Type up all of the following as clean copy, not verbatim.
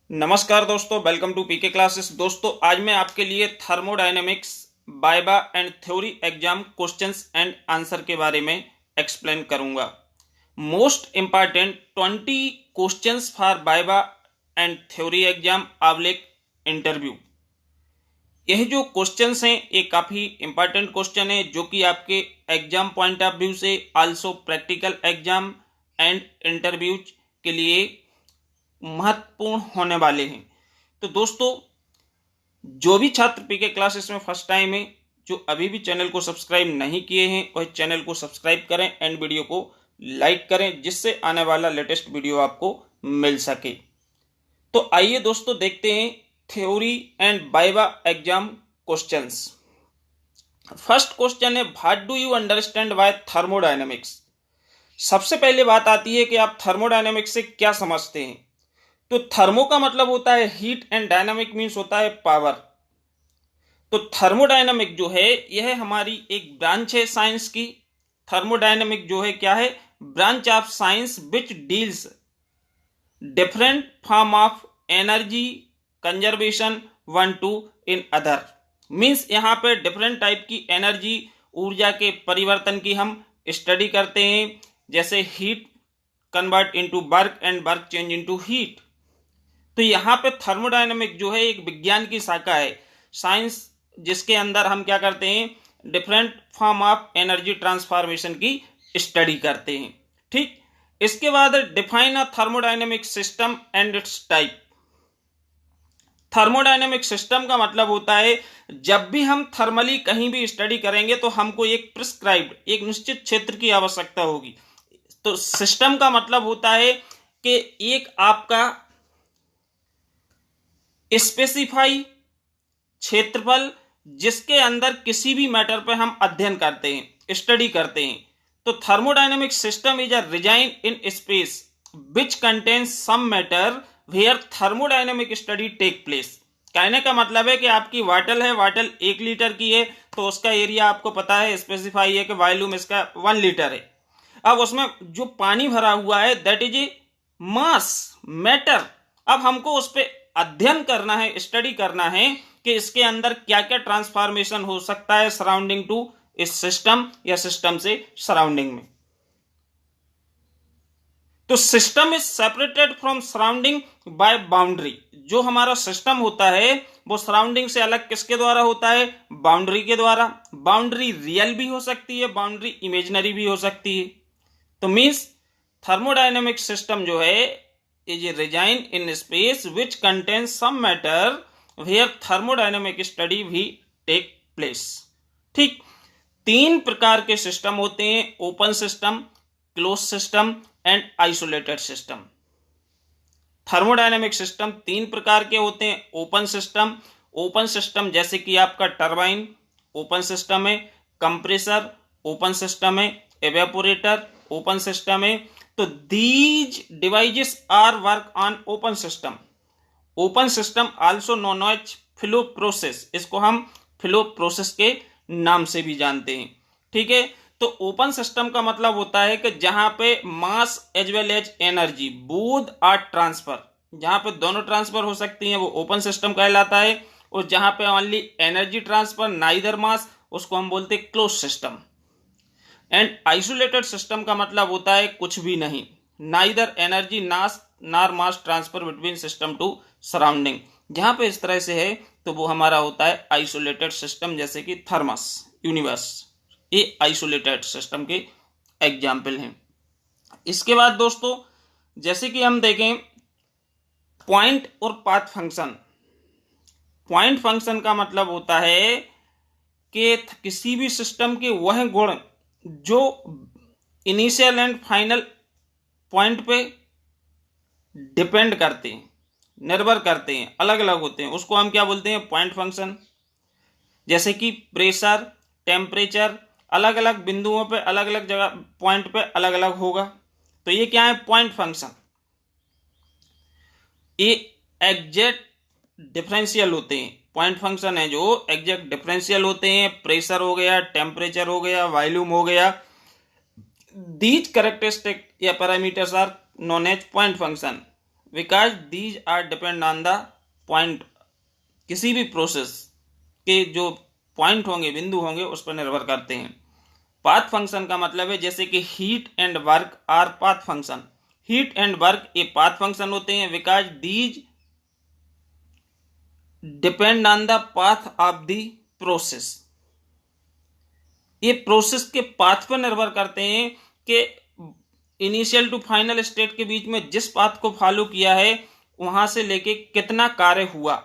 नमस्कार दोस्तों, welcome to PK classes. दोस्तों, आज मैं आपके लिए thermodynamics viva and theory exam questions and answer के बारे में एक्सप्लेन करूंगा। Most important 20 questions for viva and theory exam आबलिक interview. यह जो क्वेश्चंस हैं ये काफ़ी इंपॉर्टेंट क्वेश्चन है जो कि आपके एग्जाम पॉइंट ऑफ व्यू से also practical exam and interviews के लिए महत्वपूर्ण होने वाले हैं। तो दोस्तों, जो भी छात्र पीके क्लासेस में फर्स्ट टाइम है, जो अभी भी चैनल को सब्सक्राइब नहीं किए हैं, वह चैनल को सब्सक्राइब करें एंड वीडियो को लाइक करें जिससे आने वाला लेटेस्ट वीडियो आपको मिल सके। तो आइए दोस्तों देखते हैं theory and viva exam questions. First question है, what do you understand by thermodynamics. सबसे पहले बात आती है कि आप थर्मोडायनेमिक्स से क्या समझते हैं। तो थर्मो का मतलब होता है हीट एंड डायनामिक मीन्स होता है पावर। तो थर्मोडायनामिक जो है यह हमारी एक ब्रांच है साइंस की। थर्मोडायनामिक जो है क्या है, branch of science which deals different form of energy conservation one two in other. Means यहाँ पे डिफरेंट टाइप की एनर्जी ऊर्जा के परिवर्तन की हम स्टडी करते हैं, जैसे heat convert into work and work change into heat. तो यहाँ पे थर्मोडायनामिक जो है एक विज्ञान की शाखा है साइंस, जिसके अंदर हम क्या करते हैं, different form of energy transformation की स्टडी करते हैं। ठीक, इसके बाद define a thermodynamic system and it's type. Thermodynamic system का मतलब होता है जब भी हम थर्मली कहीं भी स्टडी करेंगे तो हमको एक प्रिस्क्राइब्ड एक निश्चित क्षेत्र की आवश्यकता होगी। तो सिस्टम का मतलब होता है कि एक आपका स्पेसिफाई क्षेत्रफल जिसके अंदर किसी भी मैटर पे हम अध्ययन करते हैं, स्टडी करते हैं। तो thermodynamic system is a region in space which contains some matter where thermodynamic study take place. कहने का मतलब है कि आपकी वाटल है, वाटल 1 लीटर की है तो उसका एरिया आपको पता है, स्पेसिफाई है कि वॉल्यूम इसका 1 लीटर है। अब उसमें जो पानी भरा हुआ है that is a mass matter. अब हमको उस पर अध्ययन करना है, स्टडी करना है कि इसके अंदर क्या क्या ट्रांसफॉर्मेशन हो सकता है सराउंडिंग टू इस सिस्टम या सिस्टम से सराउंडिंग में। तो system is separated from surrounding by boundary. जो हमारा सिस्टम होता है वो सराउंडिंग से अलग किसके द्वारा होता है, बाउंड्री के द्वारा। बाउंड्री रियल भी हो सकती है, बाउंड्री इमेजिनरी भी हो सकती है। तो मीन्स थर्मोडायनेमिक सिस्टम जो है is a region in space which contains some matter where thermodynamic study भी take place। ठीक, 3 प्रकार के सिस्टम होते हैं, open system, close system and isolated system. Thermodynamic system 3 प्रकार के होते हैं। ओपन सिस्टम जैसे कि आपका टरबाइन ओपन सिस्टम है, कंप्रेसर ओपन सिस्टम है, एवेपोरेटर ओपन सिस्टम है। तो these devices are work on open system. Open system also known as flow process, इसको हम फ्लो प्रोसेस के नाम से भी जानते हैं। ठीक है, तो ओपन सिस्टम का मतलब होता है कि जहां पे mass as well as energy both are transfer, जहां पे दोनों ट्रांसफर हो सकती हैं वो ओपन सिस्टम कहलाता है। और जहां पे ओनली एनर्जी ट्रांसफर नाइदर मास, उसको हम बोलते हैं close system. And isolated system का मतलब होता है कुछ भी नहीं, neither energy nor mass transfer between system to surrounding. जहां पे इस तरह से है तो वो हमारा होता है आइसोलेटेड सिस्टम, जैसे कि थर्मस, यूनिवर्स, ये आइसोलेटेड सिस्टम के एग्जाम्पल हैं। इसके बाद दोस्तों, जैसे कि हम देखें पॉइंट और पाथ फंक्शन। पॉइंट फंक्शन का मतलब होता है कि किसी भी सिस्टम के वह गुण जो इनिशियल एंड फाइनल पॉइंट पे डिपेंड करते हैं, निर्भर करते हैं, अलग अलग होते हैं, उसको हम क्या बोलते हैं, पॉइंट फंक्शन। जैसे कि प्रेशर, टेम्परेचर अलग अलग बिंदुओं पे, अलग अलग जगह पॉइंट पे अलग अलग होगा, तो ये क्या है, पॉइंट फंक्शन। ये एग्जैक्ट डिफरेंशियल होते हैं, पॉइंट फंक्शन है जो एग्जैक्ट डिफरेंशियल होते हैं। प्रेशर हो गया, टेम्परेचर हो गया, वॉल्यूम हो गया, these characteristic or parameters are known as point function. Because these are depend on the point. किसी भी प्रोसेस के जो पॉइंट होंगे, बिंदु होंगे, उस पर निर्भर करते हैं। पाथ फंक्शन का मतलब है जैसे कि heat and work our path function. Heat and work ये पाथ फंक्शन होते हैं because these depend on the path of the process. ये प्रोसेस के पाथ पर निर्भर करते हैं कि इनिशियल टू फाइनल स्टेट के बीच में जिस पाथ को फॉलो किया है वहां से लेके कितना कार्य हुआ।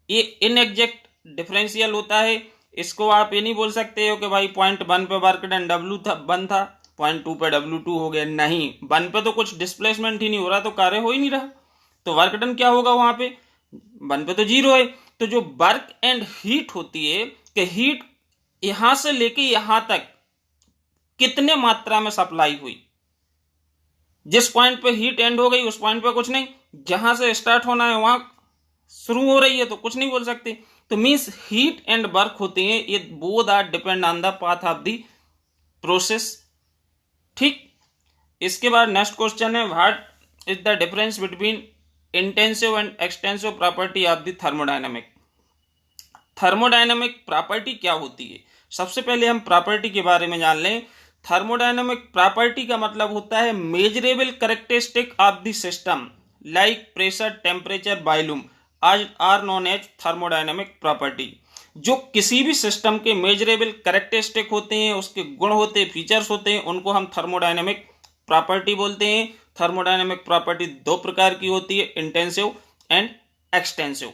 ये इनएग्जैक्ट डिफरेंशियल होता है। इसको आप ये नहीं बोल सकते हो कि भाई पॉइंट 1 पे वर्क डन W1 था, पॉइंट 2 पे W2 हो गया। नहीं, 1 पे तो कुछ डिस्प्लेसमेंट ही नहीं हो रहा, तो कार्य हो ही नहीं रहा, तो वर्क डन क्या होगा वहां पे? 1 पे तो 0 है। तो जो वर्क एंड हीट होती है कि हीट यहां से लेके यहां तक कितने मात्रा में सप्लाई हुई। जिस पॉइंट पे हीट एंड हो गई उस पॉइंट पे कुछ नहीं, जहां से स्टार्ट होना है वहां शुरू हो रही है, तो कुछ नहीं बोल सकते। तो मींस हीट एंड वर्क होते हैं, ये both are depend on the path of the process. ठीक। इसके बाद नेक्स्ट क्वेश्चन है, what is the difference between intensive and extensive property of the thermodynamic. Thermodynamic property क्या होती है? सबसे पहले हम प्रॉपर्टी के बारे में जान लें। थर्मोडायनेमिक प्रॉपर्टी का मतलब होता है measurable characteristic of the system like pressure, temperature, volume are known as thermodynamic property. जो किसी भी सिस्टम के मेजरेबल कैरेक्टरिस्टिक होते हैं, उसके गुण होते हैं, फीचर्स होते हैं, उनको हम थर्मोडायनेमिक प्रॉपर्टी बोलते हैं। थर्मोडायनेमिक प्रॉपर्टी दो प्रकार की होती है, इंटेंसिव एंड एक्सटेंसिव।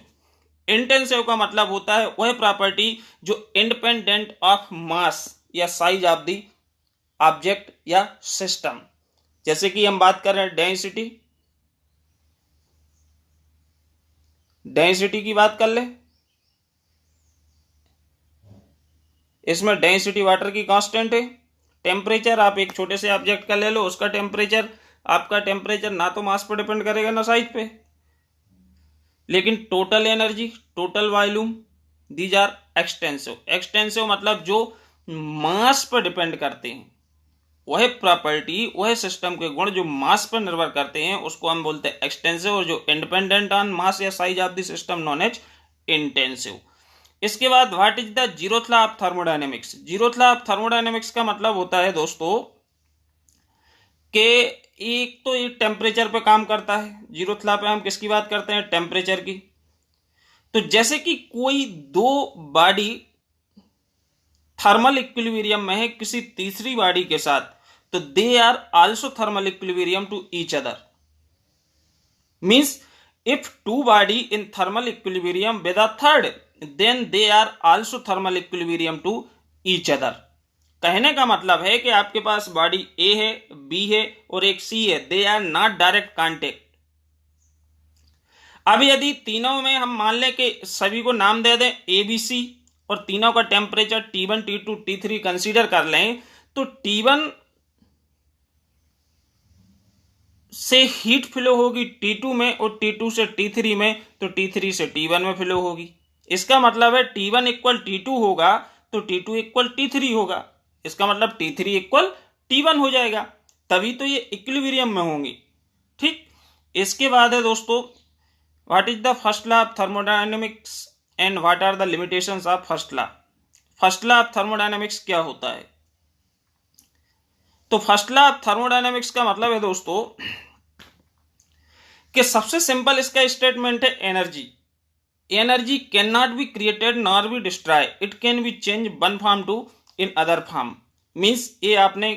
इंटेंसिव का मतलब होता है वह प्रॉपर्टी जो इंडिपेंडेंट ऑफ मास या साइज ऑफ द ऑब्जेक्ट या सिस्टम। जैसे कि हम बात कर रहे हैं डेंसिटी, डेंसिटी की बात कर ले। इसमें डेंसिटी वाटर की कांस्टेंट है। टेम्परेचर आप एक छोटे से ऑब्जेक्ट का ले लो, उसका टेम्परेचर, आपका टेम्परेचर ना तो मास पर डिपेंड करेगा ना साइज पे। लेकिन total energy, total volume, these are extensive. Extensive मतलब जो मास पर डिपेंड करते हैं, वह प्रॉपर्टी, वह सिस्टम के गुण जो मास पर निर्भर करते हैं, उसको हम बोलते हैं एक्सटेंसिव। और जो इंडिपेंडेंट ऑन मास या size of the system known as intensive. इसके बाद what is the zeroth law of thermodynamics. Zeroth law of thermodynamics का मतलब होता है दोस्तों कि एक तो ये टेम्परेचर पे काम करता है। जीरोथ लॉ पे हम किसकी बात करते हैं? टेम्परेचर की। तो जैसे कि कोई दो बॉडी थर्मल इक्विलिब्रियम में है किसी तीसरी बॉडी के साथ, तो they are also thermal equilibrium to each other. Means if two body in thermal equilibrium with a third, then they are also thermal equilibrium to each other. कहने का मतलब है कि आपके पास बॉडी ए है, बी है और एक सी है, they are not direct contact. अब यदि तीनों में हम मान लें कि सभी को नाम दे दें ए बी सी और तीनों का temperature T1 T2 T3 consider कर लें, तो T1 से हीट फ्लो होगी T2 में और T2 से T3 में, तो T3 से T1 में फ्लो होगी। इसका मतलब है T1 इक्वल T2 होगा तो T2 इक्वल T3 होगा। इसका मतलब T3 इक्वल T1 हो जाएगा, तभी तो ये इक्विलिब्रियम में होंगी। ठीक। इसके बाद है दोस्तों, what is the first law of thermodynamics and what are the limitations of first law. First law of thermodynamics क्या होता है? तो फर्स्ट लॉ ऑफ थर्मोडायनेमिक्स का मतलब है दोस्तों कि सबसे सिंपल इसका स्टेटमेंट है energy. Energy can not be created nor be destroy, it can be change one form to in other form. Means ये आपने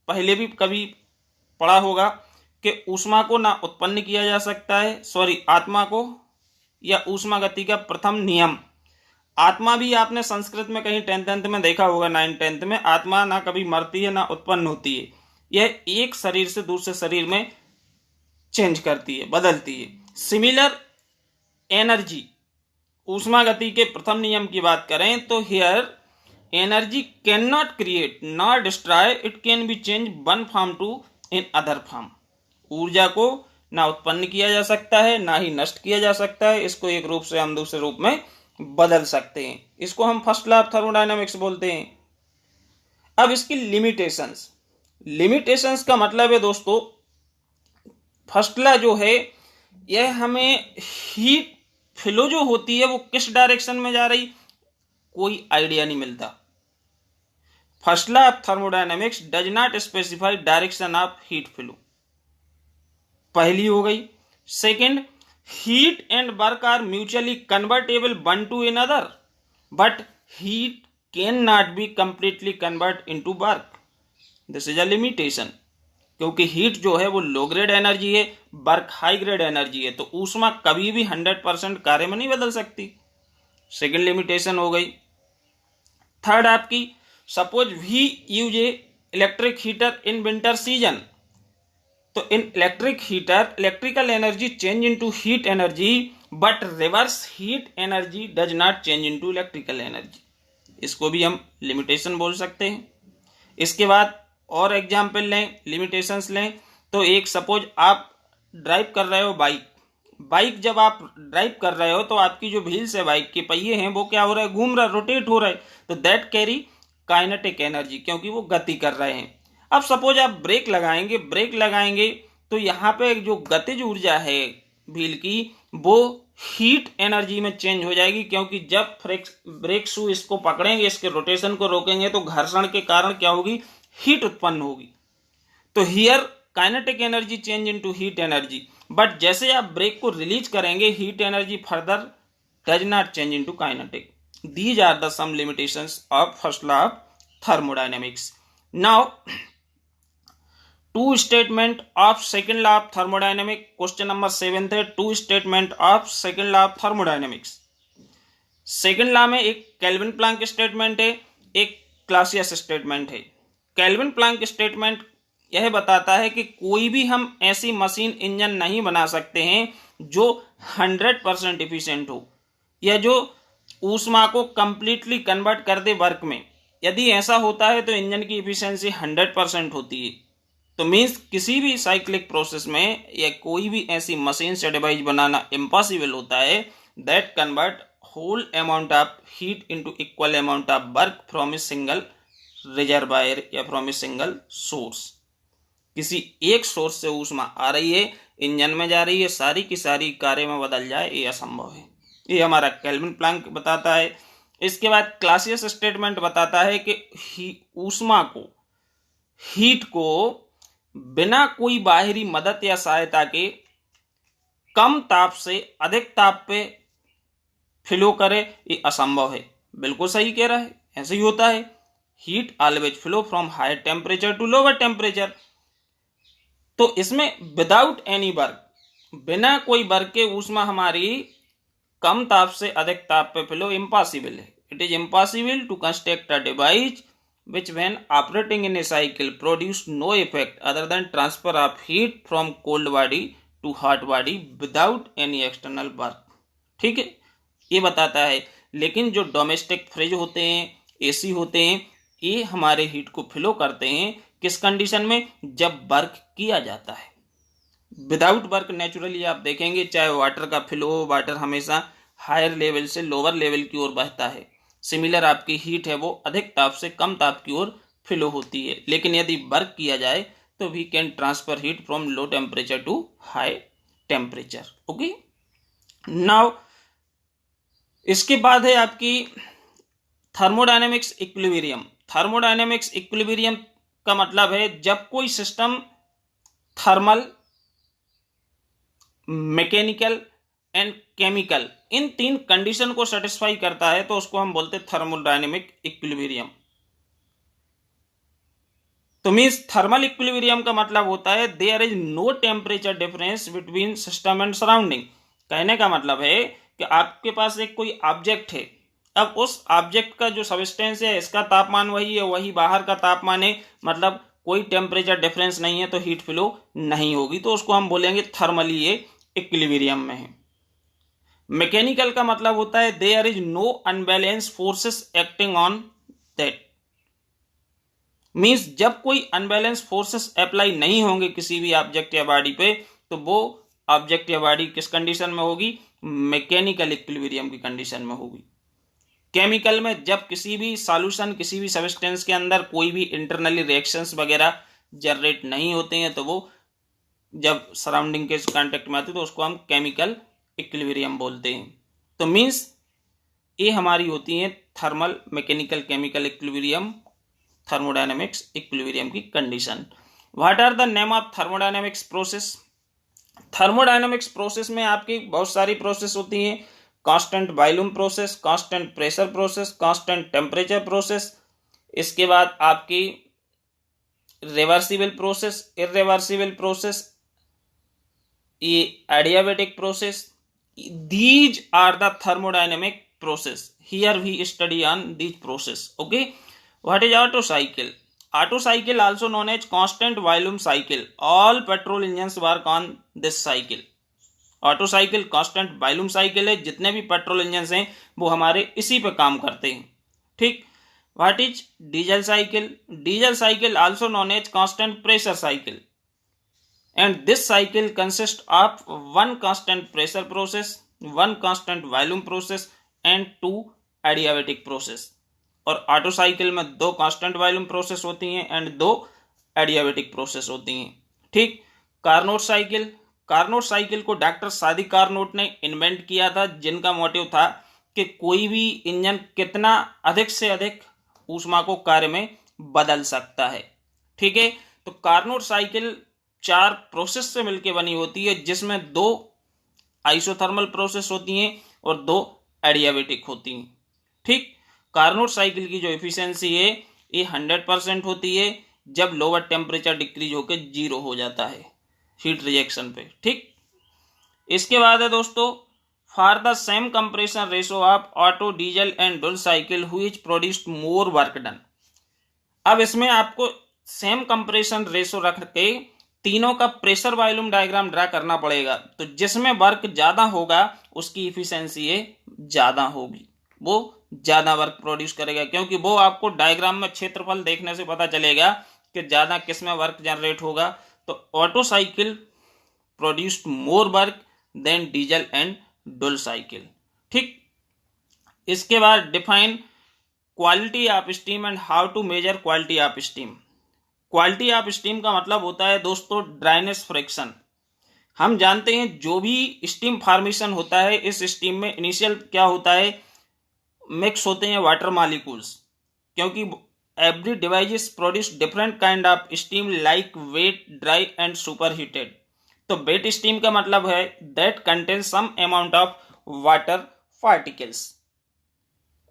पहले भी कभी पढ़ा होगा कि ऊष्मा को ना उत्पन्न किया जा सकता है, सॉरी आत्मा को, या ऊष्मा गति का प्रथम नियम। आत्मा भी आपने संस्कृत में कहीं 10th में देखा होगा, 9th में। आत्मा ना कभी मरती है ना उत्पन्न होती है, यह एक शरीर से दूसरे शरीर में चेंज करती है, बदलती है। सिमिलर एनर्जी, ऊष्मा गति के प्रथम नियम की बात करें तो here energy can not create not destroy, it can be change one form to in other form. ऊर्जा को ना उत्पन्न किया जा सकता है ना ही नष्ट किया जा सकता है, इसको एक रूप से हम दूसरे रूप में बदल सकते हैं। इसको हम फर्स्ट लॉ ऑफ थर्मोडायनेमिक्स बोलते हैं। अब इसकी लिमिटेशंस। लिमिटेशंस का मतलब है दोस्तों फर्स्ट लॉ जो है यह हमें हीट फ्लो जो होती है वो किस डायरेक्शन में जा रही, कोई आइडिया नहीं मिलता। First law of thermodynamics does not specify direction of heat flow, पहली हो गई। Second, heat and work are mutually convertible one to another, but heat can not be completely convert into work, this is a limitation. क्योंकि heat जो है वो low grade energy है, work high grade energy है, तो ऊष्मा कभी भी 100% कार्य में नहीं बदल सकती। सेकेंड लिमिटेशन हो गई। थर्ड आपकी, suppose we use a electric heater in winter season, तो in electric heater electrical energy change into heat energy, but reverse heat energy does not change into electrical energy, इसको भी हम limitation बोल सकते हैं। इसके बाद और एग्जाम्पल लें, लिमिटेशंस लें, तो एक सपोज आप ड्राइव कर रहे हो बाइक जब आप ड्राइव कर रहे हो तो आपकी जो व्हील्स है, बाइक के पहिए हैं, वो क्या हो रहा है, घूम रहा है, रोटेट हो रहा है, तो दैट कैरी काइनेटिक एनर्जी, क्योंकि वो गति कर रहे हैं। अब सपोज आप ब्रेक लगाएंगे तो यहाँ पे जो गतिज ऊर्जा है व्हील की वो हीट एनर्जी में चेंज हो जाएगी, क्योंकि जब ब्रेक शू इसको पकड़ेंगे, इसके रोटेशन को रोकेंगे, तो घर्षण के कारण क्या होगी, हीट उत्पन्न होगी। तो here kinetic energy change into heat energy, but जैसे आप ब्रेक को रिलीज करेंगे, heat energy further does not change into kinetic. These are the some limitations of first law of thermodynamics. Now two statement of second law of thermodynamic, question number 7 है, two statement of second law of thermodynamics. Second law में एक Kelvin Planck statement है, एक Clausius statement है। Kelvin Planck statement यह बताता है कि कोई भी हम ऐसी मशीन इंजन नहीं बना सकते हैं जो 100% इफिशिएंट हो, या जो ऊष्मा को कंप्लीटली कन्वर्ट कर दे वर्क में। यदि ऐसा होता है तो इंजन की इफिशिएंसी 100% होती है। तो मीन्स किसी भी साइक्लिक प्रोसेस में या कोई भी ऐसी मशीन से डिवाइस बनाना इम्पॉसिबल होता है that convert whole amount of heat into equal amount of work from a single reservoir या फ्रॉम ए सिंगल सोर्स। किसी एक सोर्स से ऊष्मा आ रही है, इंजन में जा रही है, सारी की सारी कार्य में बदल जाए, ये असंभव है। ये हमारा केल्विन प्लैंक बताता है। इसके बाद क्लासियस स्टेटमेंट बताता है कि ऊष्मा को, हीट को बिना कोई बाहरी मदद या सहायता के कम ताप से अधिक ताप पे फ्लो करे, ये असंभव है। बिल्कुल सही कह रहा है, ऐसे ही होता है। Heat always flow from higher temperature to lower temperature. तो इसमें विदाउट एनी वर्क, बिना कोई वर्क के ऊष्मा हमारी कम ताप से अधिक ताप पे फ्लो इम्पॉसिबल है। It is impossible to construct a device which when operating in a cycle produce no effect other than transfer of heat from cold body to hot body without any external work। ठीक है, ये बताता है। लेकिन जो domestic fridge होते हैं, AC होते हैं, ये हमारे हीट को फ्लो करते हैं किस कंडीशन में, जब वर्क किया जाता है। विदाउट वर्क नेचुरली आप देखेंगे चाहे वाटर का फ्लो हो, वाटर हमेशा हायर लेवल से लोअर लेवल की ओर बहता है। सिमिलर आपकी हीट है वो अधिक ताप से कम ताप की ओर फ्लो होती है। लेकिन यदि वर्क किया जाए तो we can transfer heat from low temperature to high temperature. Okay, now इसके बाद है आपकी थर्मोडायनेमिक्स इक्विलिब्रियम। थर्मोडायनेमिक्स इक्विलिब्रियम का मतलब है जब कोई system thermal, mechanical and chemical, इन 3 कंडीशन को सेटिस्फाई करता है तो उसको हम बोलते हैं थर्मोडायनेमिक इक्विलिब्रियम। तो मींस थर्मल इक्विलिब्रियम का मतलब होता है there is no temperature difference between system and surrounding. कहने का मतलब है कि आपके पास एक कोई ऑब्जेक्ट है, अब उस ऑब्जेक्ट का जो सबस्टेंस है, इसका तापमान वही है, वही बाहर का तापमान है, मतलब कोई टेम्परेचर डिफरेंस नहीं है, तो हीट फ्लो नहीं होगी, तो उसको हम बोलेंगे थर्मली ये इक्विलिब्रियम में है। मैकेनिकल का मतलब होता है there is no unbalance forces acting on that. Means जब कोई अनबैलेंस फोर्सेस अप्लाई नहीं होंगे किसी भी ऑब्जेक्ट या बॉडी पे, तो वो ऑब्जेक्ट या बॉडी किस कंडीशन में होगी, मैकेनिकल इक्विलिब्रियम की कंडीशन में होगी। केमिकल में जब किसी भी सॉल्यूशन, किसी भी सब्सटेंस के अंदर कोई भी इंटरनली रिएक्शंस वगैरह जनरेट नहीं होते हैं, तो वो जब सराउंडिंग के कांटेक्ट में आती है तो उसको हम केमिकल इक्विलिब्रियम बोलते हैं। तो मीन्स ये हमारी होती है thermal mechanical chemical equilibrium, thermodynamics equilibrium की condition. What are the name of thermodynamics process? Thermodynamics process में आपकी बहुत सारी प्रोसेस होती हैं। Constant volume process, constant pressure process, constant temperature process, इसके बाद आपकी रिवर्सिबल प्रोसेस, इरिवर्सिबल प्रोसेस, ये adiabatic process. These are the thermodynamic process. Here we study on these process. Okay, what is Otto cycle? Otto cycle, also known as constant volume cycle. All petrol engines work on this cycle. Auto cycle constant volume cycle है, जितने भी petrol engine हैं वो हमारे इसी पे काम करते हैं। ठीक। What is diesel cycle? Diesel cycle also known as constant pressure cycle, and this cycle consist of one constant pressure process, one constant volume process and 2 adiabatic process. और ऑटो साइकिल में 2 कांस्टेंट वॉल्यूम प्रोसेस होती हैं and 2 adiabatic process होती हैं। ठीक। Carnot cycle, Carnot cycle को doctor सादी Carnot ने इन्वेंट किया था, जिनका मोटिव था कि कोई भी इंजन कितना अधिक से अधिक ऊष्मा को कार्य में बदल सकता है। ठीक है। तो कार्नोट साइकिल 4 प्रोसेस से मिलकर बनी होती है, जिसमें 2 आइसोथर्मल प्रोसेस होती हैं और 2 एडियाबेटिक होती हैं। ठीक। कार्नोट साइकिल की जो एफिशिएंसी है ये 100% होती है जब लोअर टेम्परेचर डिक्रीज होकर 0 हो जाता है हीट रिजेक्शन पे। ठीक। इसके बाद है दोस्तों, for the same compression ratio of auto, diesel and dual cycle which produced more work done. अब इसमें आपको सेम कंप्रेशन रेशो रख के तीनों का प्रेशर वॉल्यूम डायग्राम ड्रा करना पड़ेगा। तो जिसमें वर्क ज्यादा होगा उसकी इफिशिएंसी ज्यादा होगी, वो ज्यादा वर्क प्रोड्यूस करेगा, क्योंकि वो आपको डायग्राम में क्षेत्रफल देखने से पता चलेगा कि ज्यादा किस में वर्क जनरेट होगा। तो Otto cycle produced more work than diesel and dual cycle. ठीक। इसके बाद define quality of steam and how to measure quality of steam. Quality of steam का मतलब होता है दोस्तों ड्राइनेस फ्रिक्शन। हम जानते हैं जो भी स्टीम फॉर्मेशन होता है, इस स्टीम में इनिशियल क्या होता है, मिक्स होते हैं वाटर मॉलिक्यूल्स, क्योंकि every device is produce different kind of steam like wet, dry and super heated. तो वेट स्टीम का मतलब है that contain some amount of water particles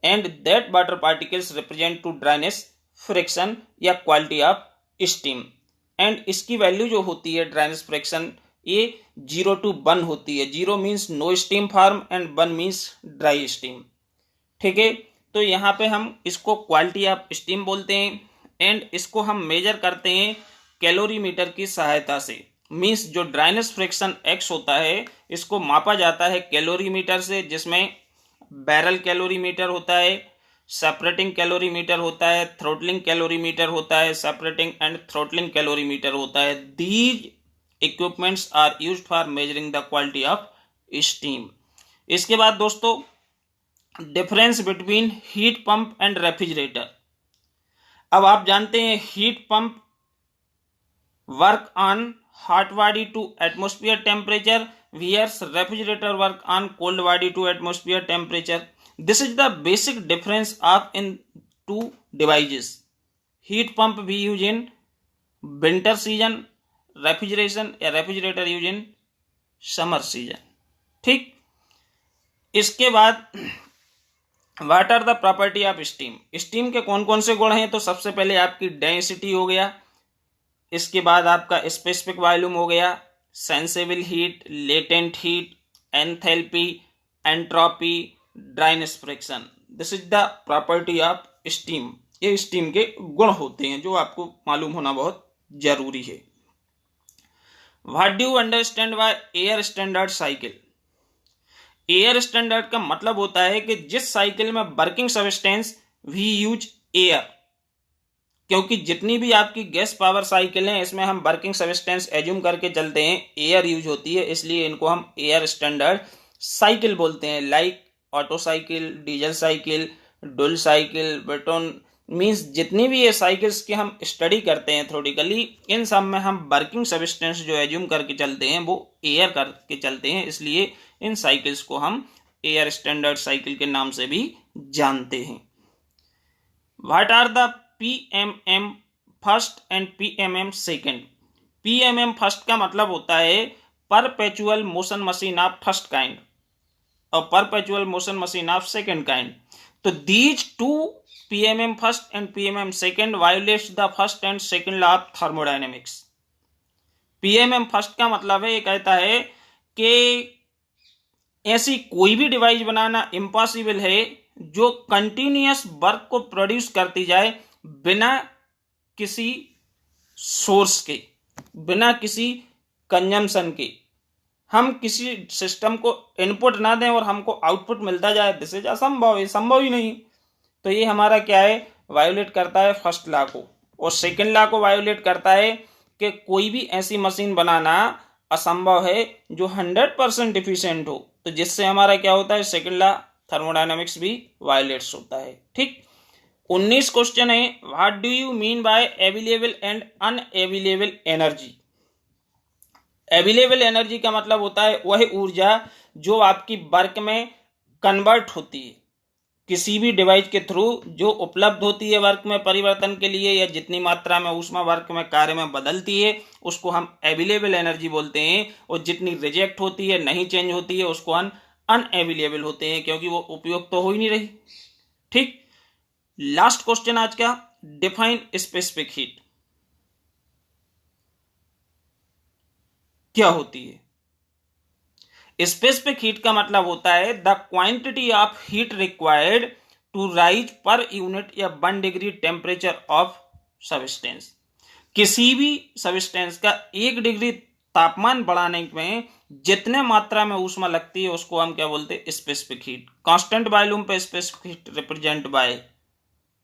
and that water particles represent to dryness friction या quality of steam. And इसकी value जो होती है dryness friction, ये 0 to 1 होती है। 0 means no steam form and 1 means dry steam. ठीक है। तो यहाँ पे हम इसको क्वालिटी ऑफ स्टीम बोलते हैं एंड इसको हम मेजर करते हैं कैलोरीमीटर की सहायता से। मीन्स जो ड्राइनेस फ्रिक्शन एक्स होता है इसको मापा जाता है कैलोरीमीटर से, जिसमें बैरल कैलोरीमीटर होता है, सेपरेटिंग कैलोरीमीटर होता है, थ्रोटलिंग कैलोरीमीटर होता है, सेपरेटिंग एंड थ्रोटलिंग कैलोरीमीटर होता है। These equipments are used for measuring the quality of steam. इसके बाद दोस्तों, difference between heat pump and refrigerator. अब आप जानते हैं heat pump work on hot body to atmosphere temperature, whereas refrigerator work on cold body to atmosphere temperature. This is the basic difference of in 2 devices. Heat pump भी use in winter season refrigeration या refrigerator use in summer season. ठीक। इसके बाद what are the property of steam. Steam के कौन कौन से गुण हैं? तो सबसे पहले आपकी डेंसिटी हो गया, इसके बाद आपका स्पेसिफिक वॉल्यूम हो गया, sensible heat, latent heat, enthalpy, entropy, dryness friction. This is the property of steam. ये स्टीम के गुण होते हैं जो आपको मालूम होना बहुत जरूरी है। What do you understand by air standard cycle. Air standard का मतलब होता है कि जिस साइकिल में working substance we use air, क्योंकि जितनी भी आपकी गैस पावर साइकिल है इसमें हम वर्किंग सब्सटेंस एज्यूम करके चलते हैं, एयर यूज होती है, इसलिए इनको हम एयर स्टैंडर्ड साइकिल बोलते हैं। Like Otto cycle, diesel cycle, dual cycle, Brayton means जितनी भी ये साइकिल्स की हम स्टडी करते हैं थ्योरेटिकली, इन सब में हम वर्किंग सब्सटेंस जो एज्यूम करके चलते हैं वो एयर करके चलते हैं, इसलिए इन साइकिल्स को हम एयर स्टैंडर्ड साइकिल के नाम से भी जानते हैं। What are the PMM first and PMM second? PMM first का मतलब होता है perpetual motion machine of first kind और perpetual motion machine of second kind. तो these two PMM first and PMM second violates the first and second law of thermodynamics. PMM first का मतलब है, ये कहता है कि ऐसी कोई भी डिवाइस बनाना इम्पॉसिबल है जो कंटिन्यूअस वर्क को प्रोड्यूस करती जाए बिना किसी सोर्स के, बिना किसी कंजम्पशन के। हम किसी सिस्टम को इनपुट ना दें और हमको आउटपुट मिलता जाए, दिस इज असंभव, ये संभव ही नहीं। तो ये हमारा क्या है, वायोलेट करता है फर्स्ट लॉ को। और सेकेंड लॉ को वायोलेट करता है कि कोई भी ऐसी मशीन बनाना असंभव है जो 100% इफिशिएंट हो, तो जिससे हमारा क्या होता है, सेकेंड लॉ थर्मोडायनामिक्स भी वायोलेट्स होता है। ठीक। 19 क्वेश्चन है, what do you mean by available and unavailable energy? Available energy का मतलब होता है वह ऊर्जा जो आपकी वर्क में कन्वर्ट होती है, किसी भी डिवाइस के थ्रू जो उपलब्ध होती है वर्क में परिवर्तन के लिए, या जितनी मात्रा में ऊष्मा वर्क में कार्य में बदलती है उसको हम अवेलेबल एनर्जी बोलते हैं। और जितनी रिजेक्ट होती है, नहीं चेंज होती है, उसको हम अनअवेलेबल होते हैं, क्योंकि वो उपयोग तो हो ही नहीं रही। ठीक। लास्ट क्वेश्चन आज का, डिफाइन स्पेसिफिक हीट क्या होती है? स्पेसिफिक हीट का मतलब होता है the quantity of heat required to raise per unit या 1 डिग्री टेम्परेचर ऑफ सब्सटेंस। किसी भी सब्सटेंस का 1 डिग्री तापमान बढ़ाने में जितने मात्रा में ऊष्मा लगती है उसको हम क्या बोलते हैं, स्पेसिफिक हीट। कांस्टेंट वॉल्यूम पे specific heat represent by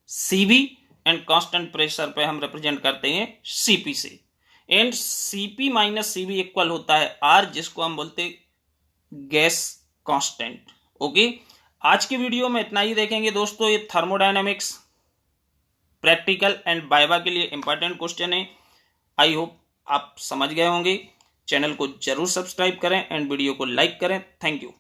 Cv and constant pressure पे हम रिप्रेजेंट करते हैं Cp से। And Cp minus Cv equal होता है R, जिसको हम बोलते हैं गैस कांस्टेंट। ओके, आज की वीडियो में इतना ही देखेंगे दोस्तों। ये थर्मोडायनामिक्स प्रैक्टिकल एंड वाइवा के लिए इंपॉर्टेंट क्वेश्चन है। आई होप आप समझ गए होंगे। चैनल को जरूर सब्सक्राइब करें एंड वीडियो को लाइक करें। Thank you.